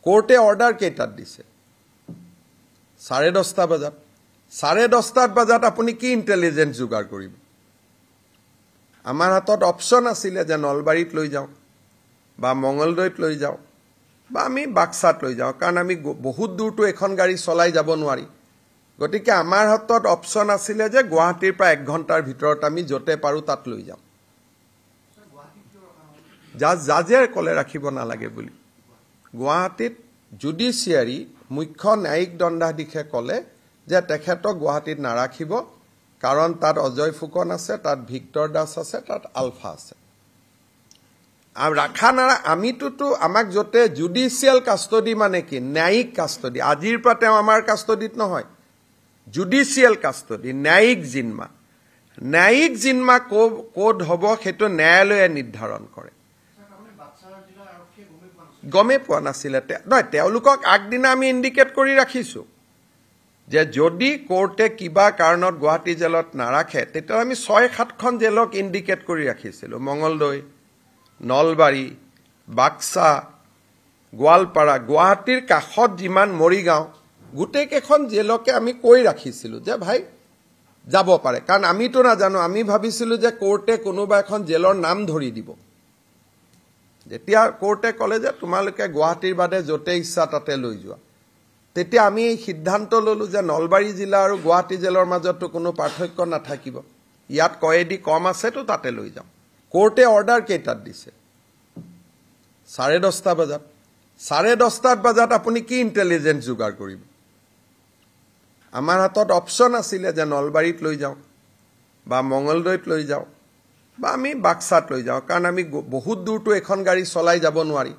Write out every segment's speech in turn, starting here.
কোর্টে অর্ডার কেইটাত দিছে 10:30 বজাত 10:30 বজাত আপুনি কি ইন্টেলিজেন্স যোগাৰ কৰিব আমাৰ হাতত অপচন আছিল যে নলবাৰীত লৈ যাওঁ বা মঙ্গলদৈত লৈ যাওঁ বা আমি বাক্সাত লৈ যাওঁ কাৰণ আমি বহুত দূৰটো এখন গাড়ী চলাই যাব নোৱাৰি গতিকে আমাৰ হাতত অপচন আছিল যে গুৱাহাটীৰ পৰা 1 ঘণ্টাৰ ভিতৰত আমি যতে পাৰো তাত লৈ যাওঁ জাজে কলে ৰাখিব নালাগে বুলি গুৱাহাটীত জুডিচিয়াৰী মুখ্য ন্যায়িক দণ্ডাধীশে কলে যে তেখেতক গুৱাহাটীত নাৰাখিব কাৰণ তাত অজয় ফুকন আছে তাত ভিক্টৰ দাস আছে তাত আলফা আছে আৰ ৰাখা নাৰা আমিতো আমাক যতে জুডিশিয়াল কাস্টডি মানে কি ন্যায়িক কাস্টডি আজিৰ পৰা তেওঁ আমাৰ কাস্টডিত নহয় জুডিশিয়াল কাস্টডি ন্যায়িক জিম্মা কোড হব সেটো ন্যায়ালয়ে নিৰ্ধাৰণ কৰে গমে পোৱা নাছিলে নহয় তেওঁলোকক আগদিনা আমি ইন্ডিকেট কৰি ৰাখিছো যে যদি কোৰ্টে কিবা কাৰণত গুৱাহাটী জেলত নাৰাখে তেতিয়া আমি 6-7খন জেলক ইন্ডিকেট কৰি ৰাখিছিলো মঙ্গলদৈ নলবাৰী বাক্সা গোৱালপাৰা গুৱাহাটীৰ কাষত যিমান মৰিগাঁও গোটেই কেখন জেলকে আমি কৈ ৰাখিছিলো যে ভাই যাব পাৰে কাৰণ আমিতো নাজানো আমি ভাবিছিলো যে কোৰ্টে কোনোবা এখন জেলৰ নাম ধৰি দিব যেতিয়া কোৰ্টে কলে যে তোমালোকে গুৱাহাটীৰ বাদে যতে ইচ্ছা তাতে লৈ যোৱা তেতিয়া আমি এই সিদ্ধান্ত ললো যে নলবাৰী জিলা আৰু গুৱাহাটী জেলৰ মাজতো কোনো পাৰ্থক্য নাথাকিব ইয়াত কয়েদি কম আছে তো তাতে লৈ যাওঁ কোর্টে অর্ডার কেইটাত দিছে 10:30 বজাত 10:30 বজাত আপুনি কি ইন্টেলিজেন্স যোগাৰ কৰিব আমাৰ হাতত অপচন আছিল যে নলবাৰীত লৈ যাওঁ বা মঙ্গলদৈত লৈ যাওঁ বা আমি বাক্সাত লৈ যাওঁ কাৰণ আমি বহুত দূৰটো এখন গাড়ী চলাই যাব নোৱাৰি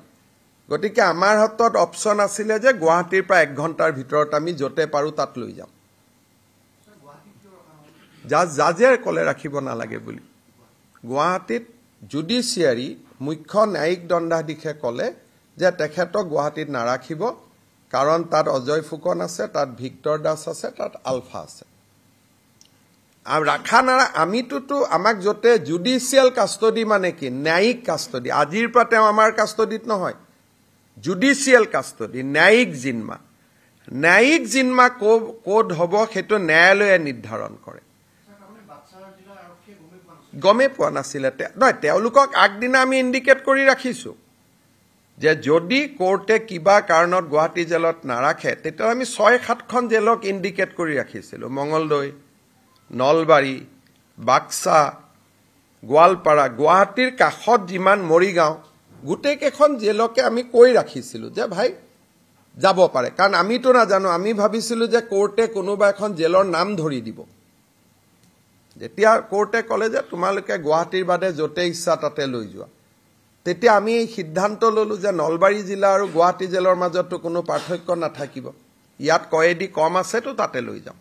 গতিকে আমাৰ হাতত অপচন আছিল যে গুৱাহাটীৰ পৰা 1 ঘণ্টাৰ ভিতৰত আমি যতে পাৰো তাত লৈ যাওঁ জাজে কলে ৰাখিব নালাগে বুলি গুৱাহাটীত জুডিচিয়াৰী মুখ্য ন্যায়িক দণ্ডাধীশে কলে যে তেখেতক গুৱাহাটীত নাৰাখিব কাৰণ তাত অজয় ফুকন আছে তাত ভিক্টৰ দাস আছে তাত আলফা আছে আৰ ৰাখা নাৰা আমিতো আমাক যতে জুডিশিয়াল কাস্টডি মানে কি ন্যায়িক কাস্টডি আজিৰ পৰা তেওঁ আমাৰ কাস্টডিত নহয় জুডিশিয়াল কাস্টডি ন্যায়িক জিম্মা কোড হব সেটো ন্যায়ালয়ে নিৰ্ধাৰণ কৰে গমে পোৱা নাছিলে নহয় তেওঁলোকক আগদিনা আমি ইন্ডিকেট কৰি ৰাখিছো যে যদি কোৰ্টে কিবা কাৰণত গুৱাহাটী জেলত নাৰাখে তেতিয়া আমি 6-7খন জেলক ইন্ডিকেট কৰি ৰাখিছিলো মঙ্গলদৈ নলবাৰী বাক্সা গোৱালপাৰা গুৱাহাটীৰ কাষত যিমান মৰিগাঁও গোটেই কেখন জেলকে আমি কৈ ৰাখিছিলো যে ভাই যাব পাৰে কাৰণ আমিতো নাজানো আমি ভাবিছিলো যে কোৰ্টে কোনোবা এখন জেলৰ নাম ধৰি দিব যেতিয়া কোৰ্টে কলে যে তোমালোকে গুৱাহাটীৰ বাদে যতে ইচ্ছা তাতে লৈ যোৱা তেতিয়া আমি এই সিদ্ধান্ত ললো যে নলবাৰী জিলা আৰু গুৱাহাটী জেলৰ মাজতো কোনো পাৰ্থক্য নাথাকিব ইয়াত কয়েদি কম আছে তো তাতে লৈ যাওঁ